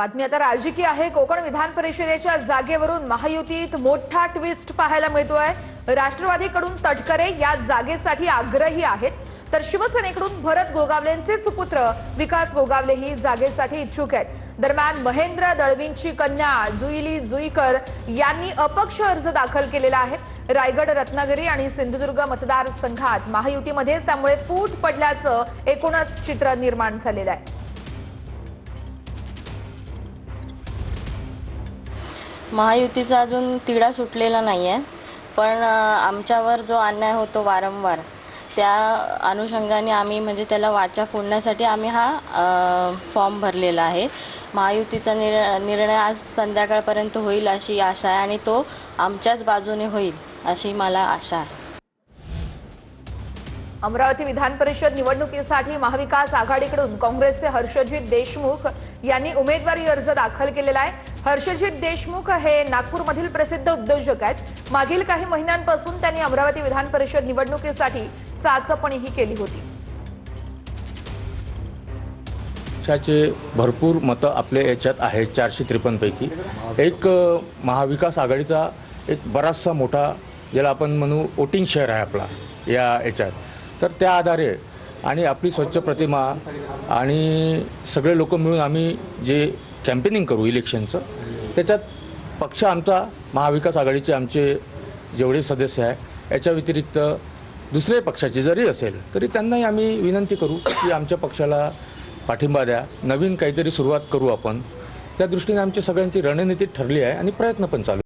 बातमी आता राजकीय आहे। कोकण विधान परिषदेच्या जागेवरून महायुतीत मोठा ट्विस्ट पाहायला मिळतोय। राष्ट्रवादीकडून तटकरे या जागेसाठी आग्रही आहेत, तर शिवसेनेकडून भरत गोगावलेंचे सुपुत्र विकास गोगावले ही जागेसाठी इच्छुक आहेत। दरम्यान महेंद्र दळवींची कन्या जुईली जुईकर यांनी अपक्ष अर्ज दाखल केलेला आहे। रायगड, रत्नागिरी आणि सिंधुदुर्ग मतदारसंघात महायुतीमध्येच त्यामुळे फूट पडल्याचं एकूणच चित्र निर्माण झालेलं आहे। महायुतीचा अजून तिढा सुटलेला नाही आहे, पण आमच्यावर जो अन्याय होतो वारंवार त्या अनुषंगाने आम्ही म्हणजे त्याला वाचा फोडण्यासाठी आम्ही हा फॉर्म भरलेला आहे। महायुतीचा निर्णय आज संध्याकाळपर्यंत होईल अशी आशा आहे आणि तो आमच्याच बाजूने होईल अशी मला आशा आहे। अमरावती विधान परिषद निवडणुकीसाठी महाविकास आघाडीकडून काँग्रेसचे हर्षजित देशमुख यांनी उमेदवारी अर्ज दाखल केलेला आहे। हर्षजित देशमुख हे नागपूरमधील प्रसिद्ध उद्योजक आहेत। मागील काही महिन्यांपासून त्यांनी अमरावती विधान परिषद निवडणुकीसाठी चाचपणीही केली होती। पक्षाचे भरपूर मतं आपल्या याच्यात आहेत। 453 पैकी एक महाविकास आघाडीचा एक बराचसा मोठा ज्याला आपण म्हणू वोटिंग शेअर आहे आपला या याच्यात, तर त्या आधारे आणि आपली स्वच्छ प्रतिमा आणि सगळे लोक मिळून आम्ही जे कॅम्पेनिंग करू इलेक्शनचं, त्याच्यात पक्ष आमचा महाविकास आघाडीचे आमचे जेवढे सदस्य आहे याच्या व्यतिरिक्त दुसरे पक्षाचे जरी असेल तरी त्यांनाही आम्ही विनंती करू की आमच्या पक्षाला पाठिंबा द्या, नवीन काहीतरी सुरुवात करू आपण। त्या दृष्टीने आमची सगळ्यांची रणनीती ठरली आहे आणि प्रयत्न पण चालू